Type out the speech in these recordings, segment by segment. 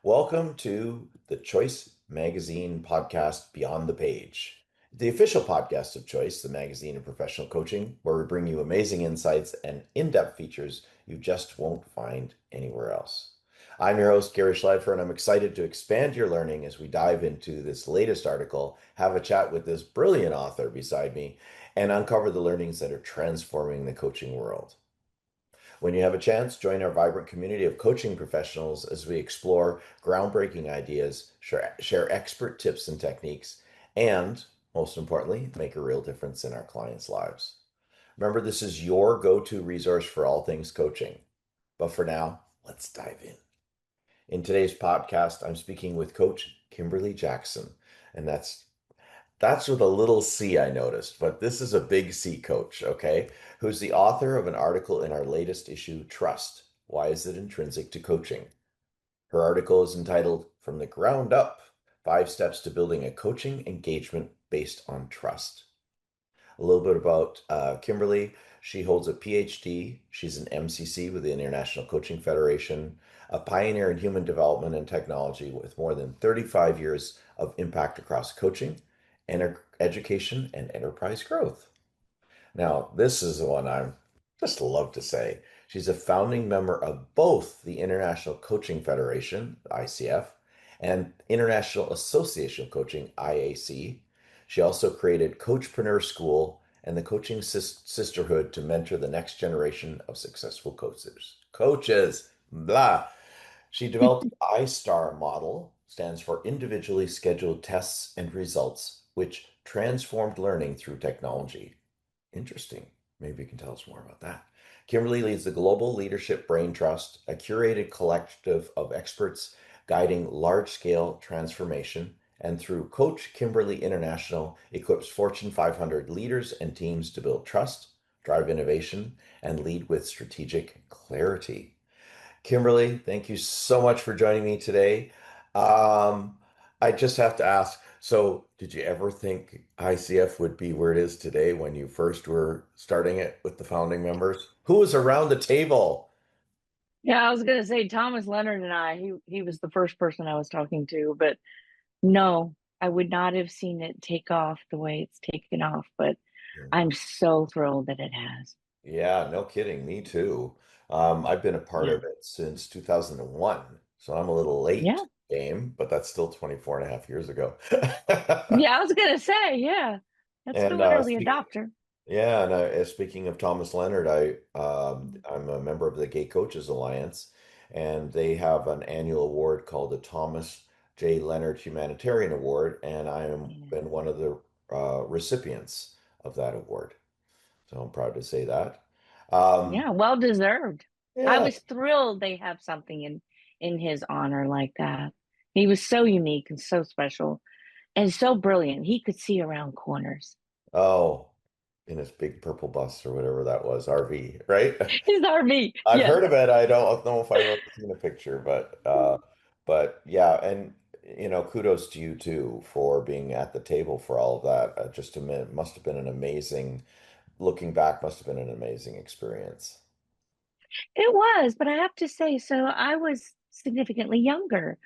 Welcome to the Choice Magazine podcast, Beyond the Page, the official podcast of Choice, the magazine of professional coaching, where we bring you amazing insights and in-depth features you just won't find anywhere else. I'm your host, Gary Schleifer, and I'm excited to expand your learning as we dive into this latest article, have a chat with this brilliant author beside me, and uncover the learnings that are transforming the coaching world. When you have a chance, join our vibrant community of coaching professionals as we explore groundbreaking ideas, share expert tips and techniques, and most importantly, make a real difference in our clients' lives. Remember, this is your go-to resource for all things coaching. But for now, let's dive in. In today's podcast, I'm speaking with Coach Kimberly Jackson, and that's with a little C, I noticed, but this is a big C coach, okay? Who's the author of an article in our latest issue, Trust. Why is it intrinsic to coaching? Her article is entitled From the Ground Up, 5 Steps to Building a Coaching Engagement Based on Trust. A little bit about Kimberly. She holds a PhD. She's an MCC with the International Coaching Federation, a pioneer in human development and technology with more than 35 years of impact across coaching, education, and enterprise growth. Now, this is the one I just love to say. She's a founding member of both the International Coaching Federation, ICF, and International Association of Coaching, IAC. She also created Coachpreneur School and the Coaching Sisterhood to mentor the next generation of successful coaches. Coaches, blah. She developed the I-STAR model, stands for Individually Scheduled Tests and Results, which transformed learning through technology. Interesting. Maybe you can tell us more about that. Kimberly leads the Global Leadership Brain Trust, a curated collective of experts guiding large-scale transformation, and through Coach Kimberly International, equips Fortune 500 leaders and teams to build trust, drive innovation, and lead with strategic clarity. Kimberly, thank you so much for joining me today. Um, I just have to ask, so did you ever think ICF would be where it is today when you first were starting it with the founding members? Who was around the table? Yeah, I was gonna say Thomas Leonard and he was the first person I was talking to, but no, I would not have seen it take off the way it's taken off, but I'm so thrilled that it has. Yeah, no kidding. Me too. I've been a part Yeah. of it since 2001, so I'm a little late Yeah. to the game, but that's still 24 and a half years ago. Yeah, I was gonna say, yeah. That's And still an early adopter. yeah, and speaking of Thomas Leonard, I'm a member of the Gay Coaches Alliance, and they have an annual award called the Thomas J. Leonard Humanitarian Award, and I am Yeah. been one of the recipients of that award. So I'm proud to say that. Um, Yeah, well deserved. I yeah. was thrilled they have something in his honor like that. He was so unique and so special and so brilliant. He could see around corners. Oh, in his big purple bus or whatever that was, RV, right? His RV, I've yes. heard of it. I don't know if I've ever seen a picture, but yeah, and kudos to you too for being at the table for all of that. Just a minute, must have been an amazing, looking back, must have been an amazing experience. It was, but I have to say, so I was significantly younger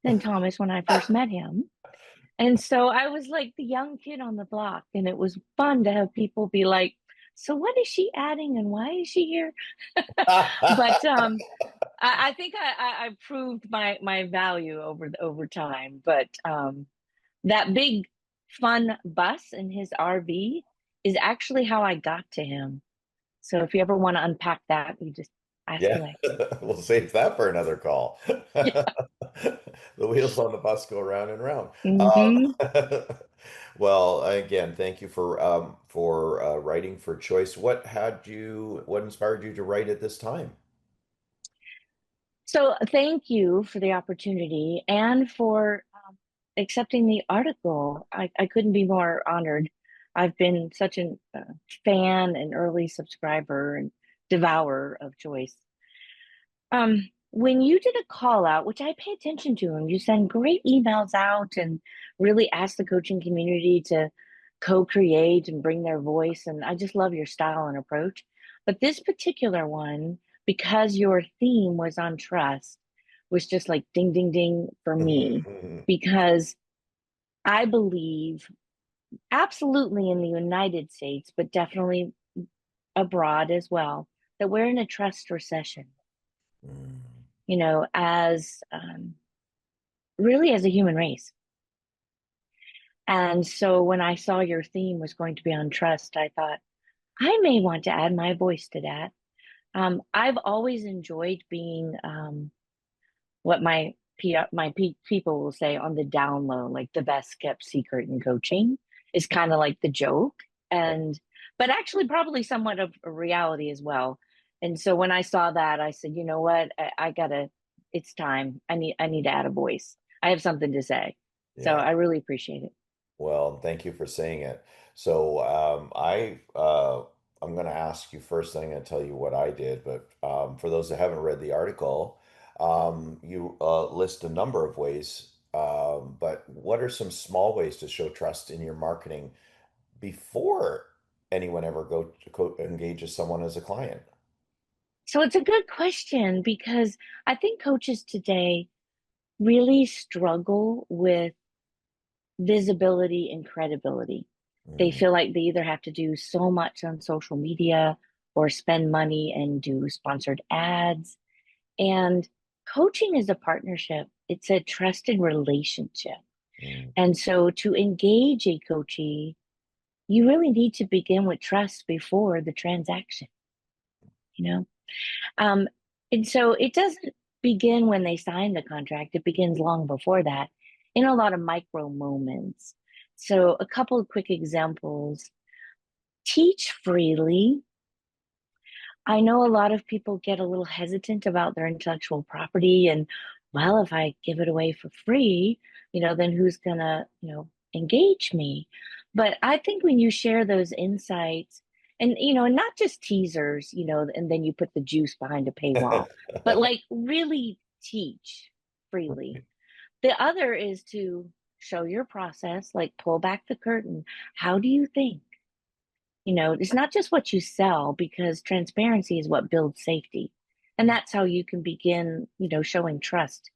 than Thomas when I first met him. And so I was like the young kid on the block, and it was fun to have people be like, so what is she adding and why is she here? But I think I proved my value over time. But that big fun bus in his RV is actually how I got to him. So if you ever want to unpack that, you just ask Yeah, away. we'll save that for another call. The wheels on the bus go round and round. Hmm. Well, again, thank you for writing for Choice. What inspired you to write at this time? So thank you for the opportunity and for accepting the article. I couldn't be more honored. I've been such a fan and early subscriber and devourer of Joyce. When you did a call out, which I pay attention to, and you send great emails out and really ask the coaching community to co-create and bring their voice, and I just love your style and approach. But this particular one, because your theme was on trust, was just like ding, ding, ding for me Mhm. because I believe absolutely in the United States, but definitely abroad as well, that we're in a trust recession, Mm. as really as a human race. And so when I saw your theme was going to be on trust, I thought I may want to add my voice to that. I've always enjoyed being what people will say on the down low, like the best kept secret in coaching is kind of like the joke, and but actually probably somewhat of a reality as well. And so when I saw that, I said, you know what, I gotta, it's time. I need to add a voice. I have something to say. So Yeah. I really appreciate it. Well, thank you for saying it. So I'm going to ask you first, then I'm going to tell you what I did. But for those that haven't read the article, you list a number of ways. But what are some small ways to show trust in your marketing before anyone ever engages someone as a client? So it's a good question because I think coaches today really struggle with visibility and credibility. They Mm, feel like they either have to do so much on social media or spend money and do sponsored ads. And coaching is a partnership, it's a trusted relationship. mm, And so to engage a coachee, you really need to begin with trust before the transaction, you know? Um, and so it doesn't begin when they sign the contract, it begins long before that in a lot of micro moments. So, a couple of quick examples: teach freely. I know a lot of people get a little hesitant about their intellectual property, and well, if I give it away for free, then who's gonna, engage me? But I think when you share those insights and, not just teasers, and then you put the juice behind a paywall, but like really teach freely. The other is to show your process, like pull back the curtain. How do you think? It's not just what you sell because transparency is what builds safety. And that's how you can begin, showing trust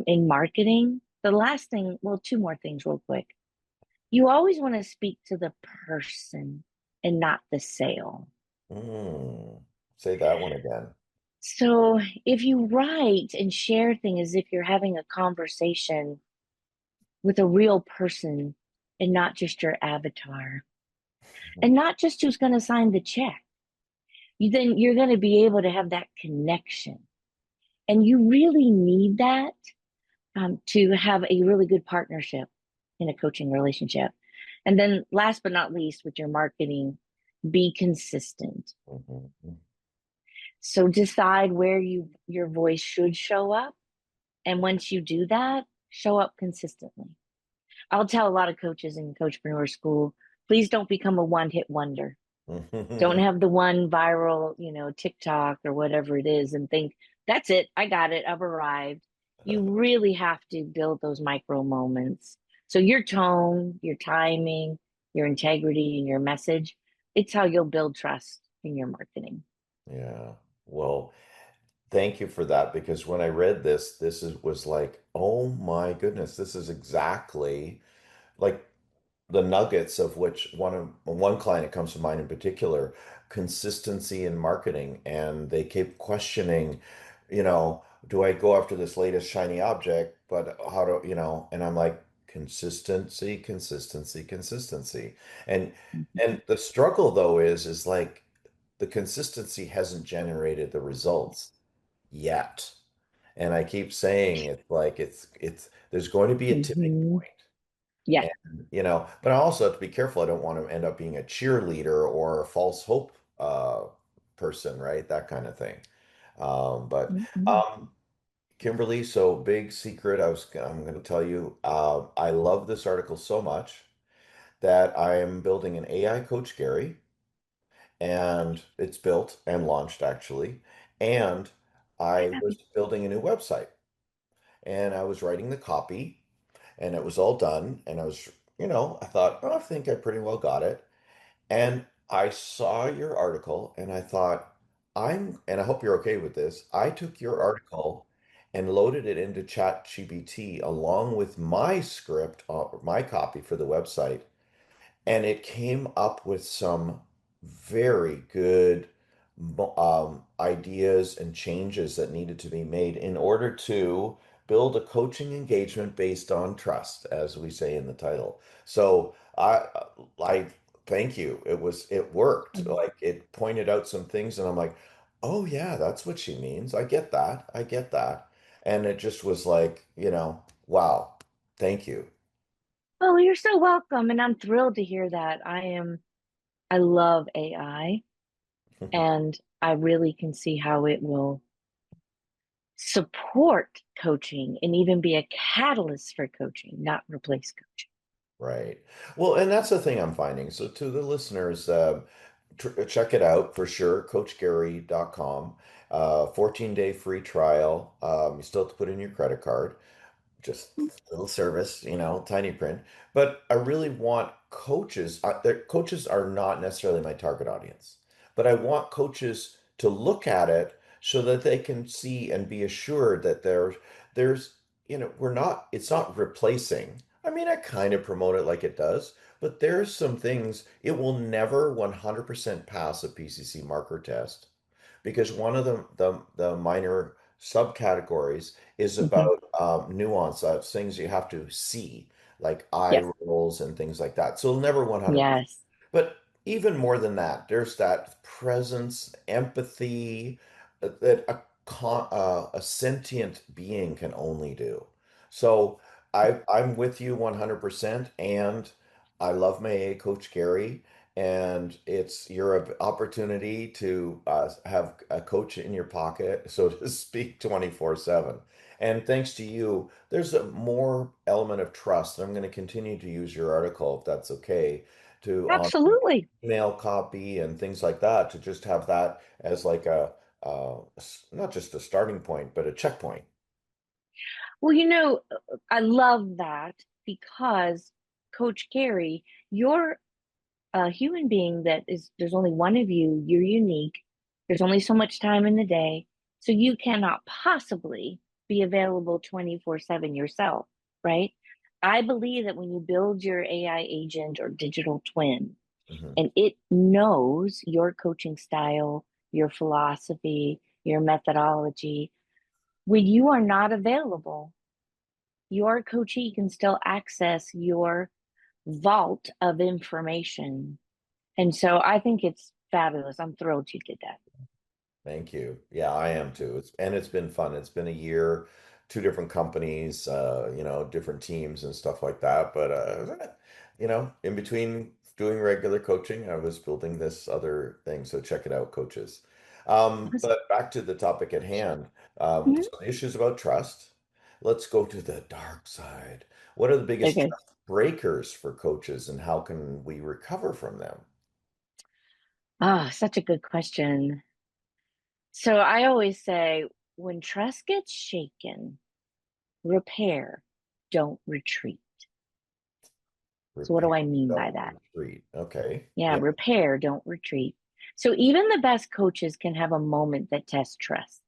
in marketing. The last thing, well, two more things real quick. You always want to speak to the person and not the sale. mm. Say that one again. So if you write and share things as if you're having a conversation with a real person and not just your avatar, and not just who's going to sign the check, you're going to be able to have that connection. And you really need that to have a really good partnership in a coaching relationship. And then last but not least, with your marketing, be consistent. Mhm. So decide where your voice should show up. And once you do that, show up consistently. I'll tell a lot of coaches in coachpreneur school, please don't become a one-hit wonder. Don't Mhm. have the one viral, TikTok or whatever it is and think, that's it. I got it. I've arrived. You really have to build those micro moments. So your tone, your timing, your integrity, and your message, it's how you'll build trust in your marketing. Yeah. Well, thank you for that because when I read this, was like, oh my goodness, this is exactly like the nuggets of which one client that comes to mind in particular, consistency in marketing, and they keep questioning, do I go after this latest shiny object, but how do, and I'm like, consistency, consistency, consistency. And Mhm. and the struggle though is like the consistency hasn't generated the results yet. And I keep saying it's like it's there's going to be a tipping Mhm. point. Yeah. And, but I also have to be careful. I don't want to end up being a cheerleader or a false hope person, right? That kind of thing. But Mhm. um, Kimberly, so big secret. I'm going to tell you. I love this article so much that I am building an AI Coach Gary, and it's built and launched actually. And I was building a new website, and I was writing the copy, and it was all done. And I thought, oh, I think I pretty well got it. And I saw your article and I thought, and I hope you're okay with this. I took your article and loaded it into ChatGPT along with my script, my copy for the website, and it came up with some very good ideas and changes that needed to be made in order to build a coaching engagement based on trust, as we say in the title. So I thank you. It worked. Mhm. Like it pointed out some things, and I'm like, oh yeah, that's what she means. I get that. I get that. And it just was like, wow, thank you. Oh, you're so welcome. And I'm thrilled to hear that. I love AI, and I really can see how it will support coaching and even be a catalyst for coaching, not replace coaching. Right. Well, and that's the thing I'm finding. So to the listeners, check it out for sure, coachgary.com. 14-day free trial. You still have to put in your credit card, just a little service, tiny print. But I really want coaches. Coaches are not necessarily my target audience, but I want coaches to look at it so that they can see and be assured that there's, we're not. It's not replacing. I mean, I kind of promote it like it does, but there's some things it will never 100% pass a PCC marker test because one of the minor subcategories is Mhm. about nuance of things you have to see, like eye Yes, rolls and things like that. So it'll never 100%. yes, But even more than that, there's that presence, empathy that a sentient being can only do. So I'm with you 100%, and I love my A Coach Gary, and it's your opportunity to have a coach in your pocket, so to speak, 24/7. And thanks to you, there's a more element of trust. I'm going to continue to use your article, if that's okay, to on absolutely. email copy and things like that, to just have that as like not just a starting point, but a checkpoint. Well, I love that because Coach Carey, you're a human being there's only one of you, you're unique. There's only so much time in the day. So you cannot possibly be available 24/7 yourself, right? I believe that when you build your AI agent or digital twin Mhm. and it knows your coaching style, your philosophy, your methodology, when you are not available, your coachee can still access your vault of information. And so I think it's fabulous. I'm thrilled you did that. Thank you. Yeah, I am too. It's been fun. It's been a year, two different companies, different teams and stuff like that. But in between doing regular coaching, I was building this other thing. So check it out, coaches. But back to the topic at hand. Mhm. So the issues about trust. Let's go to the dark side. What are the biggest Okay. trust breakers for coaches, and how can we recover from them? Ah, such a good question. So I always say when trust gets shaken, repair, don't retreat. So what Repair, do I mean by don't that? retreat. Okay. Yeah, Yeah. repair, don't retreat. So even the best coaches can have a moment that tests trust.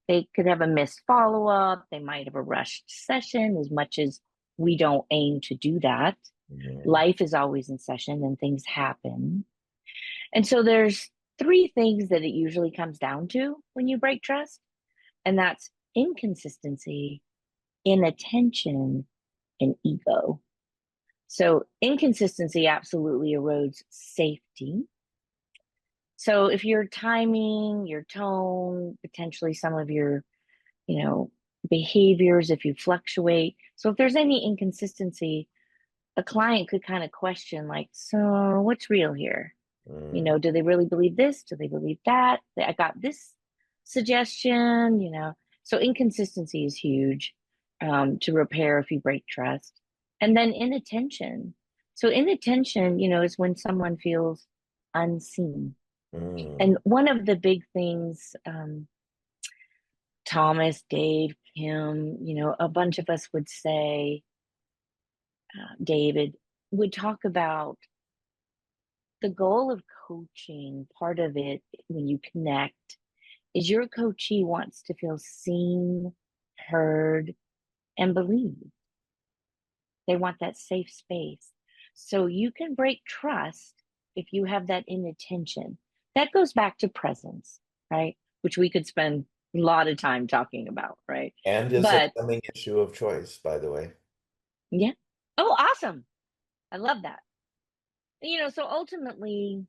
They could have a missed follow up. They might have a rushed session, as much as we don't aim to do that. Mhm. Life is always in session and things happen. And so there's three things that it usually comes down to when you break trust, and that's inconsistency, inattention, and ego. So inconsistency absolutely erodes safety. So if your timing, your tone, potentially some of your, you know, behaviors, if you fluctuate. So if there's any inconsistency, a client could kind of question, like, so what's real here? Mm, Do they really believe this? Do they believe that? I got this suggestion, So inconsistency is huge to repair if you break trust. And then inattention. So inattention, is when someone feels unseen. mm, And one of the big things, Thomas, Dave, Kim, a bunch of us would say, David, would talk about the goal of coaching. Part of it, when you connect, is your coachee wants to feel seen, heard, and believed. They want that safe space. So you can break trust if you have that inattention. That goes back to presence, right? Which we could spend a lot of time talking about, right? And is a But coming issue of choice, by the way. yeah. Oh, awesome. I love that. So ultimately,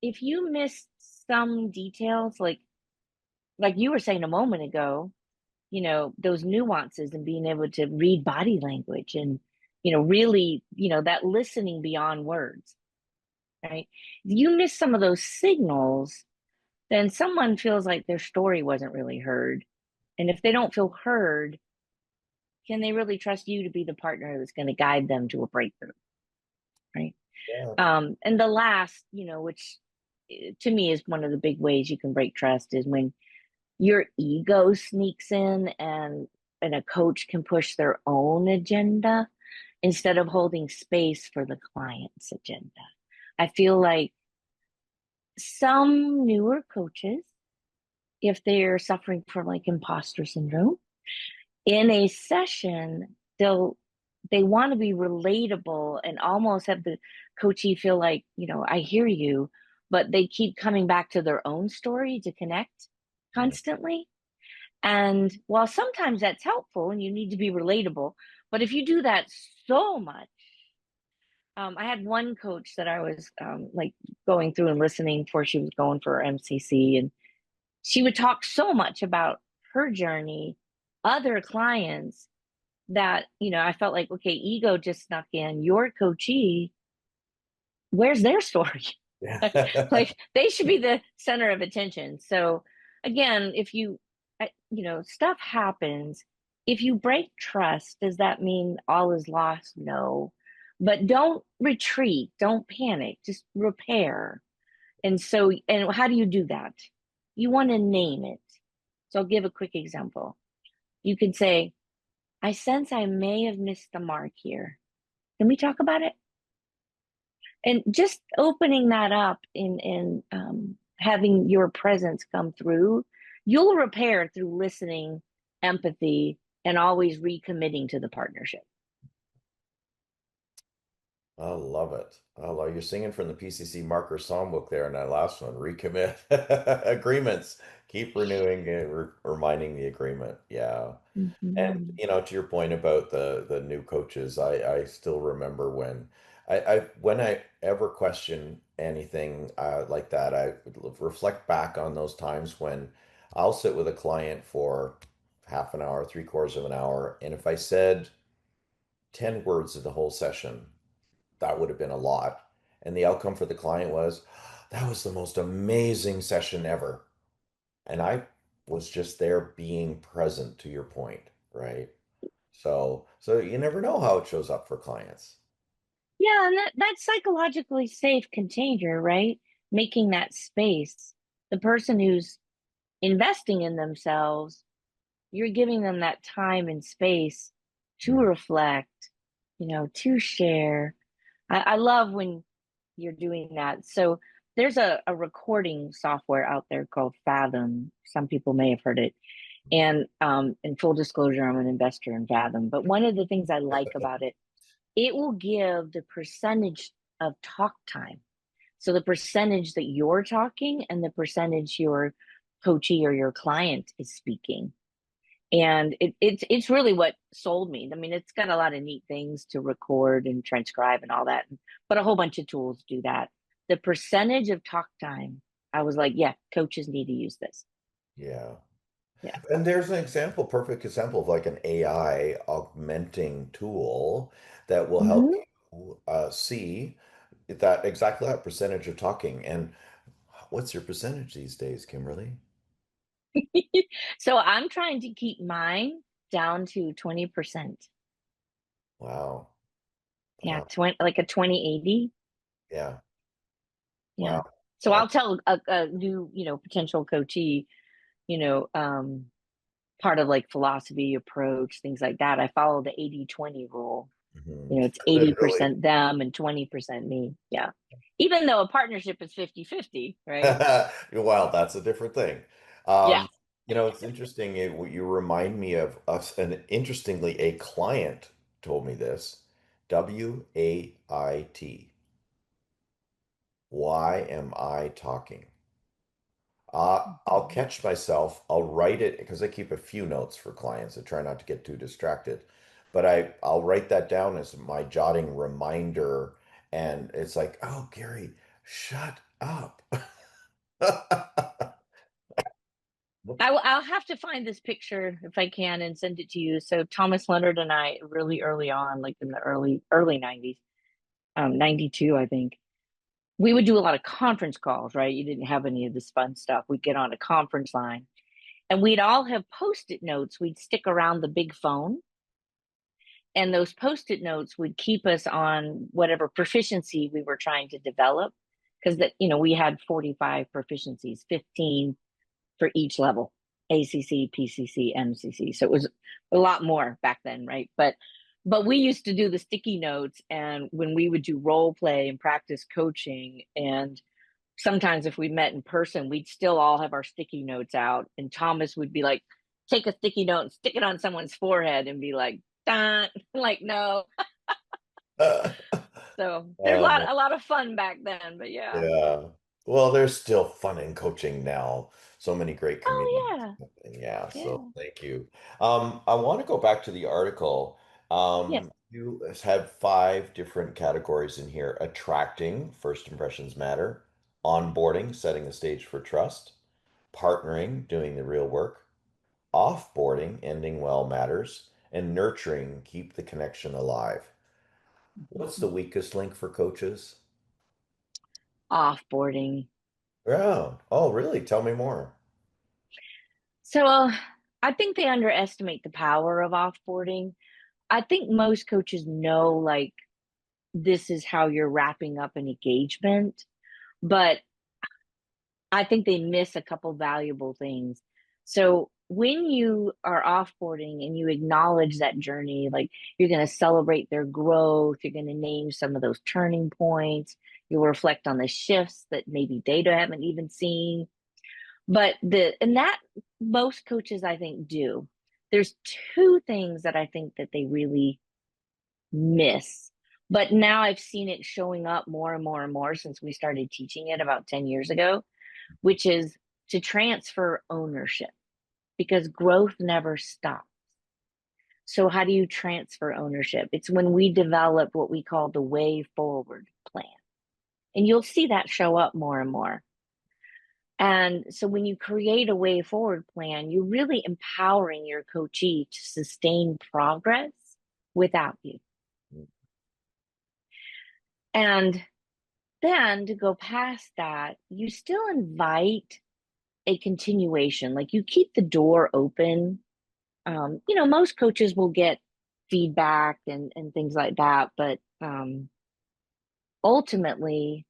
if you miss some details, like you were saying a moment ago, those nuances and being able to read body language and, really, that listening beyond words, right? You miss some of those signals, then someone feels like their story wasn't really heard. And if they don't feel heard, can they really trust you to be the partner that's going to guide them to a breakthrough, right? Yeah. And the last, which to me is one of the big ways you can break trust is when your ego sneaks in and a coach can push their own agenda instead of holding space for the client's agenda. I feel like some newer coaches, if they're suffering from like imposter syndrome, in a session, they want to be relatable and almost have the coachee feel like, I hear you, but they keep coming back to their own story to connect Mm. constantly. And while sometimes that's helpful and you need to be relatable, but if you do that so much, I had one coach that I was like going through and listening before she was going for her MCC, and she would talk so much about her journey, other clients that, I felt like, okay, ego just snuck in. Your coachee, where's their story? Yeah. Like they should be the center of attention. So again, if stuff happens. If you break trust, does that mean all is lost? No. But don't retreat, don't panic, just repair. And how do you do that? You want to name it. So I'll give a quick example. You could say, I sense I may have missed the mark here. Can we talk about it? And just opening that up and having your presence come through, you'll repair through listening, empathy, and always recommitting to the partnership. I love it. I love you're singing from the PCC marker songbook there in that last one. Recommit agreements. Keep renewing, reminding the agreement. Yeah. And Mhm. to your point about the new coaches, I still remember when I ever question anything like that, I would reflect back on those times when I'll sit with a client for half an hour, three-quarters of an hour, and if I said 10 words of the whole session, that would have been a lot. And the outcome for the client was, that was the most amazing session ever. And I was just there being present to your point, right? So you never know how it shows up for clients. Yeah, and that psychologically safe container, right? Making that space. The person who's investing in themselves, you're giving them that time and space to Mm. reflect, to share. I love when you're doing that. So there's a recording software out there called Fathom. Some people may have heard it. And in full disclosure, I'm an investor in Fathom. But one of the things I like about it, it will give the percentage of talk time. So the percentage that you're talking and the percentage your coachee or your client is speaking. And it's really what sold me. I mean, it's got a lot of neat things to record and transcribe and all that, but a whole bunch of tools do that. The percentage of talk time, I was like, yeah, coaches need to use this. Yeah. Yeah. And there's an example, perfect example of like an AI augmenting tool that will help Hmm. you see that exactly that percentage of talking. And what's your percentage these days, Kimberly? So I'm trying to keep mine down to 20%. Wow. Yeah, Wow. 20, like a 20/80. Yeah. Yeah. Wow. So I, I'll tell a new, potential coachee, you know, um, part of like philosophy, approach, things like that. I follow the 80/20 rule. mhm. It's Literally. 80% them and 20% me. Yeah. Even though a partnership is 50/50, right? Well, that's a different thing. Yeah. Um, It's interesting. You remind me of us, and interestingly, a client told me this. WAIT. Why am I talking? I'll Mhm. catch myself. I'll write it because I keep a few notes for clients. I try not to get too distracted, but I'll write that down as my jotting reminder. And it's like, oh, Gary, shut up. I'll have to find this picture if I can and send it to you. So Thomas Leonard and I, really early on, like in the early 90s, 92, I think, we would do a lot of conference calls, right? You didn't have any of this fun stuff. We'd get on a conference line and we'd all have post-it notes we'd stick around the big phone. And those post-it notes would keep us on whatever proficiency we were trying to develop. Because that, we had 45 proficiencies, 15 for each level: ACC, PCC, MCC. So it was a lot more back then, right? But we used to do the sticky notes, and when we would do role play and practice coaching, and sometimes if we met in person, we'd still all have our sticky notes out, and Thomas would be like, take a sticky note and stick it on someone's forehead and be like, Dun. Like, no. So there's Um, a lot of fun back then, but yeah. yeah. Well, there's still fun in coaching now. So many great Oh communities. yeah, Yeah, so yeah, thank you. I want to go back to the article. yes. You have five different categories in here: attracting, first impressions matter; onboarding, setting the stage for trust; partnering, doing the real work; offboarding, ending well matters; and nurturing, keep the connection alive. What's the weakest link for coaches? Offboarding. Yeah. Oh, really? Tell me more. So I think they underestimate the power of offboarding. I think most coaches know, like, this is how you're wrapping up an engagement, but I think they miss a couple valuable things. So when you are offboarding and you acknowledge that journey, like, you're going to celebrate their growth, you're going to name some of those turning points, you'll reflect on the shifts that maybe they haven't even seen. But and that most coaches, I think, do. There's two things that I think that they really miss. But now I've seen it showing up more and more and more since we started teaching it about 10 years ago, which is to transfer ownership, because growth never stops. So how do you transfer ownership? It's when we develop what we call the way forward plan. And you'll see that show up more and more. And so when you create a way forward plan, you're really empowering your coachee to sustain progress without you. And then to go past that, you still invite a continuation. Like, you keep the door open. Most coaches will get feedback and things like that, but ultimately,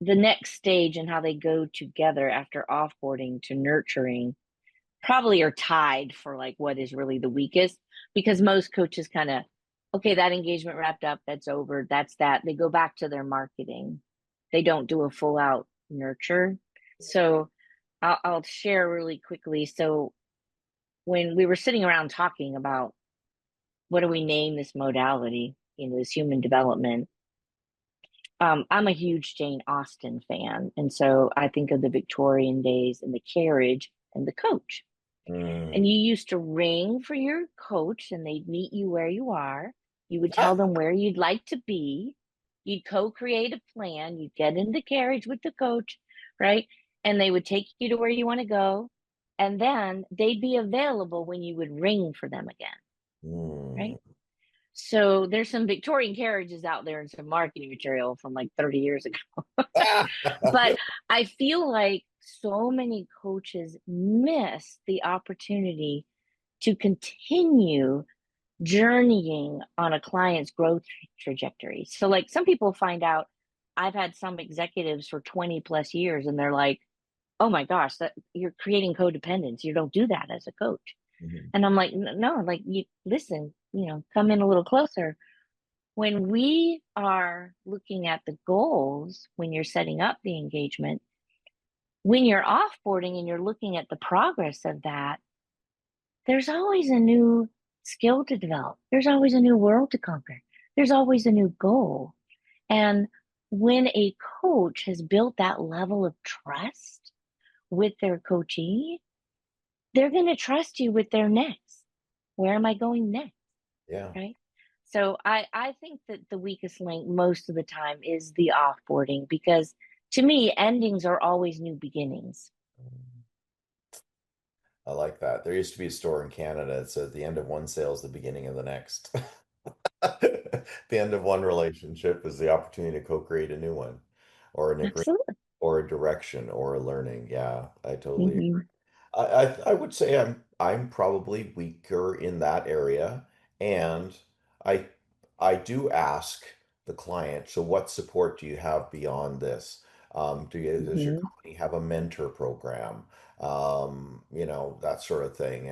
the next stage and how they go together after offboarding to nurturing probably are tied for like what is really the weakest, because most coaches kind of, okay, that engagement wrapped up, that's over, that's that. They go back to their marketing. They don't do a full out nurture. So I'll share really quickly. So when we were sitting around talking about what do we name this modality, this human development, I'm a huge Jane Austen fan. And so I think of the Victorian days and the carriage and the coach. And Mm. you used to ring for your coach and they'd meet you where you are. You would tell them where you'd like to be. You'd co-create a plan. You'd get in the carriage with the coach, right? And they would take you to where you want to go. And then they'd be available when you would ring for them again, Mm. right? So there's some Victorian carriages out there and some marketing material from like 30 years ago. But I feel like so many coaches miss the opportunity to continue journeying on a client's growth trajectory. So, like, some people find out, I've had some executives for 20 plus years, and they're like, oh my gosh, that you're creating codependence. You don't do that as a coach. Mhm. And I'm like, no, like, you listen, come in a little closer. When we are looking at the goals, when you're setting up the engagement, when you're offboarding and you're looking at the progress of that, there's always a new skill to develop. There's always a new world to conquer. There's always a new goal. And when a coach has built that level of trust with their coachee, they're going to trust you with their next. Where am I going next? Yeah. Right. So I think that the weakest link most of the time is the offboarding because to me, endings are always new beginnings. I like that. There used to be a store in Canada that said the end of one sale is the beginning of the next. The end of one relationship is the opportunity to co-create a new one, or an agreement, Absolutely. or a direction, or a learning. Yeah, I totally agree. Hmm. I would say I'm probably weaker in that area, and I I do ask the client, so what support do you have beyond this? Does your Hmm. company have a mentor program? That sort of thing.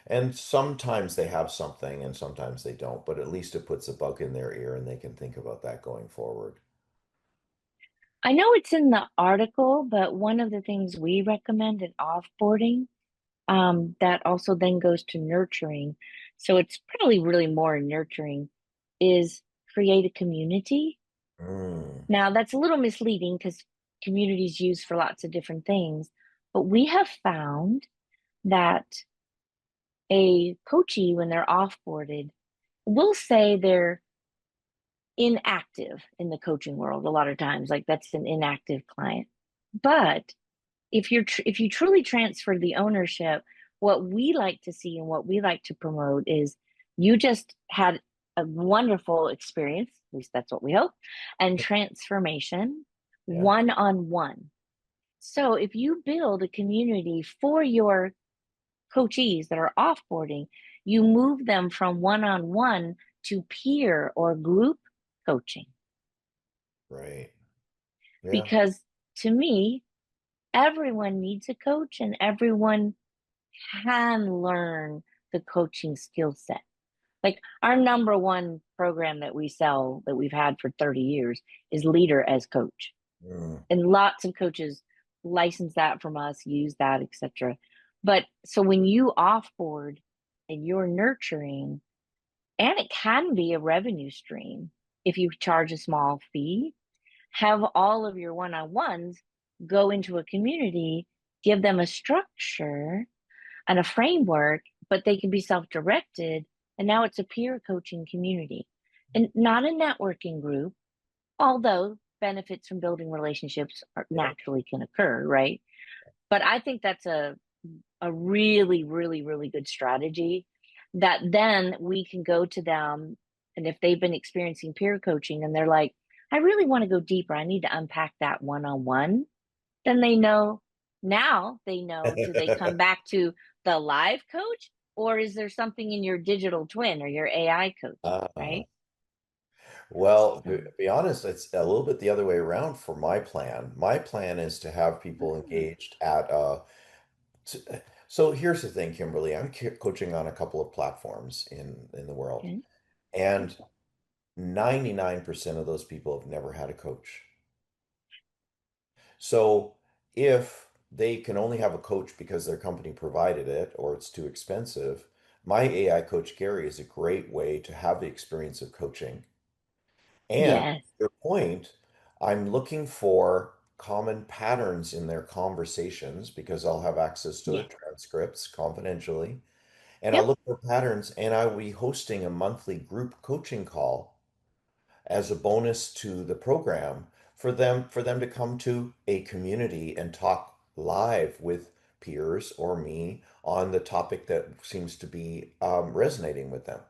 And sometimes they have something and sometimes they don't, but at least it puts a bug in their ear and they can think about that going forward. I know it's in the article, but one of the things we recommend in offboarding, that also then goes to nurturing. So it's probably really more nurturing is create a community. Mm, Now that's a little misleading because communities used for lots of different things, but we have found that a coachee, when they're offboarded, will say they're inactive in the coaching world a lot of times, like that's an inactive client. But if you truly transfer the ownership, what we like to see and what we like to promote is you just had a wonderful experience, at least that's what we hope, and transformation yeah, one on one. So if you build a community for your coachees that are offboarding, you move them from one on one to peer or group coaching. right. Yeah. Because to me, everyone needs a coach and everyone can learn the coaching skill set. Like our number one program that we sell that we've had for 30 years is Leader as Coach. Mm, And lots of coaches license that from us, use that, etc. But so when you offboard and you're nurturing, and it can be a revenue stream if you charge a small fee, have all of your one-on-ones go into a community, give them a structure and a framework, but they can be self-directed. And now it's a peer coaching community and not a networking group, although benefits from building relationships yeah. naturally can occur, right? But I think that's a really, really, really good strategy that then we can go to them. And if they've been experiencing peer coaching and they're like, I really want to go deeper, I need to unpack that one on one, then they know now they know, do they come back to the live coach or is there something in your digital twin or your AI coach, Uh, right? well, So, to be honest, it's a little bit the other way around for my plan. My plan is to have people ah, engaged at t- so here's the thing, Kimberly. I'm coaching on a couple of platforms in the world, okay. and 99% of those people have never had a coach. So if they can only have a coach because their company provided it or it's too expensive, my AI coach Gary is a great way to have the experience of coaching. And to Yes. your point, I'm looking for common patterns in their conversations because I'll have access to their Yes. transcripts confidentially. And I'll Yep. look for patterns and I will be hosting a monthly group coaching call as a bonus to the program for them to come to a community and talk live with peers or me on the topic that seems to be resonating with them.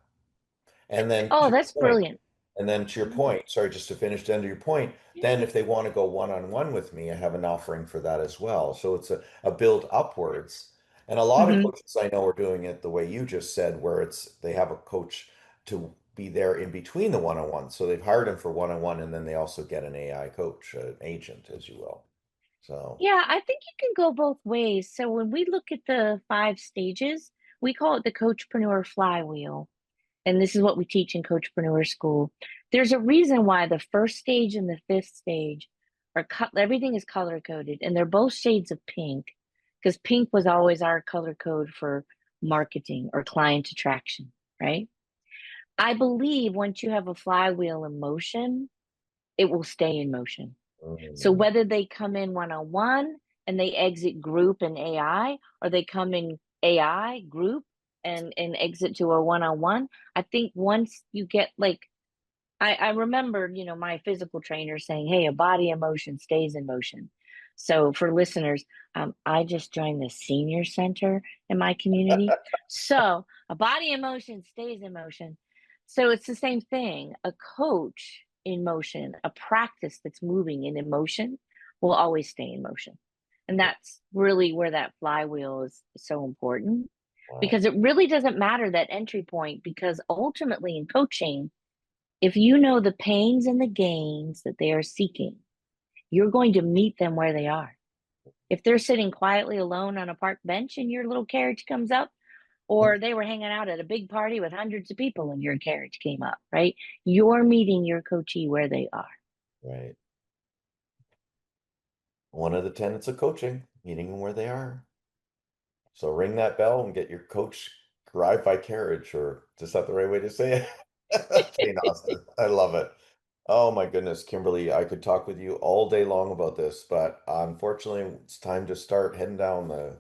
And then Oh, to that's your point, brilliant. and then to your Mhm. point, sorry, just to finish the end of your point, Yeah. then if they want to go one-on-one with me, I have an offering for that as well. So it's a build upwards. And a lot of Hmm. coaches I know are doing it the way you just said, where it's they have a coach to be there in between the one-on-one. So they've hired him for one-on-one, and then they also get an AI coach, an agent, as you will. So, Yeah, I think you can go both ways. So when we look at the 5 stages, we call it the coachpreneur flywheel. And this is what we teach in coachpreneur school. There's a reason why the first stage and the fifth stage everything is color coded, and they're both shades of pink because pink was always our color code for marketing or client attraction, right? I believe once you have a flywheel in motion, it will stay in motion. So Mm, whether they come in one on one and they exit group and AI, or they come in AI group and exit to a one on one, I think once you get like I remember, my physical trainer saying, "Hey, a body in motion stays in motion." So for listeners, I just joined the senior center in my community. So a body in motion stays in motion. So it's the same thing. A coach in motion, a practice that's moving in emotion will always stay in motion. And that's really where that flywheel is so important wow. because it really doesn't matter that entry point because ultimately in coaching, if you know the pains and the gains that they are seeking, you're going to meet them where they are. If they're sitting quietly alone on a park bench and your little carriage comes up, or they were hanging out at a big party with hundreds of people and your carriage came up, right? You're meeting your coachee where they are. Right. One of the tenets of coaching, meeting them where they are. So ring that bell and get your coach arrive by carriage, or is that the right way to say it? Jane Austen. I love it. Oh my goodness, Kimberly, I could talk with you all day long about this, but unfortunately, it's time to start heading down the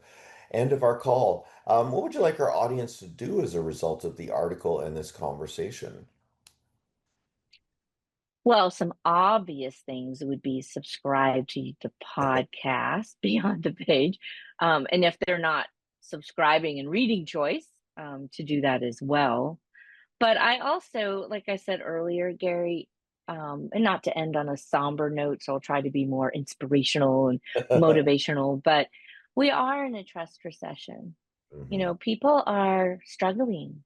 end of our call. What would you like our audience to do as a result of the article and this conversation? Well, some obvious things would be subscribe to the podcast Beyond the Page. And if they're not subscribing and reading choice, to do that as well. But I also, like I said earlier, Gary, and not to end on a somber note, so I'll try to be more inspirational and motivational, but we are in a trust recession. Mhm. People are struggling,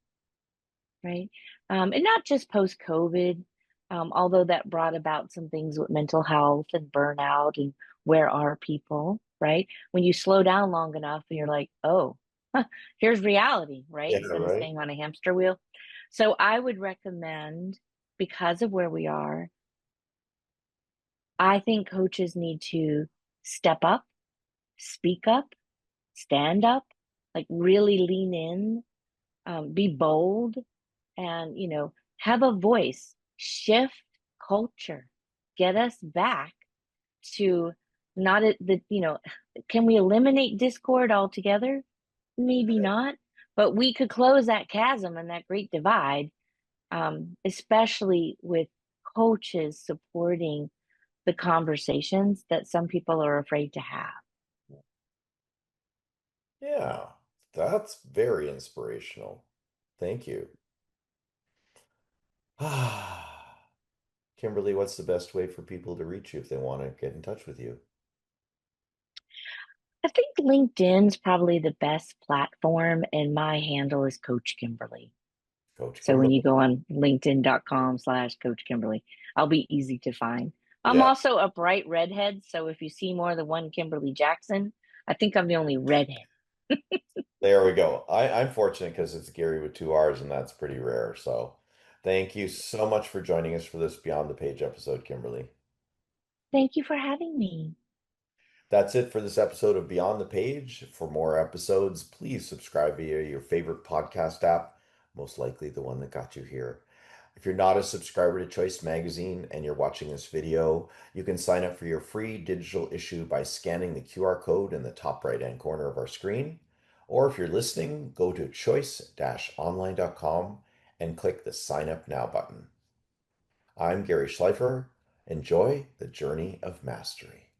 right? And not just post COVID, although that brought about some things with mental health and burnout and where are people, right? When you slow down long enough and you're like, oh, here's reality, right? Yeah, Instead of right. staying on a hamster wheel. So I would recommend, because of where we are, I think coaches need to step up, speak up, stand up, like really lean in, be bold, and have a voice, shift culture, get us back to not the can we eliminate discord altogether? Maybe not, but we could close that chasm and that great divide, especially with coaches supporting the conversations that some people are afraid to have. Yeah, that's very inspirational. Thank you. Kimberly, what's the best way for people to reach you if they want to get in touch with you? I think LinkedIn's probably the best platform, and my handle is Coach Kimberly. Coach So when Kimberly. you go on linkedin.com/Coach Kimberly, I'll be easy to find. I'm Yeah, also a bright redhead. So if you see more than one Kimberly Jackson, I think I'm the only redhead. there we go. I'm fortunate because it's Gary with two R's, and that's pretty rare. So thank you so much for joining us for this Beyond the Page episode, Kimberly. Thank you for having me. That's it for this episode of Beyond the Page. For more episodes, please subscribe via your favorite podcast app, most likely the one that got you here. If you're not a subscriber to Choice Magazine and you're watching this video, you can sign up for your free digital issue by scanning the QR code in the top right-hand corner of our screen. Or if you're listening, go to choice-online.com and click the Sign Up Now button. I'm Gary Schleifer. Enjoy the journey of mastery.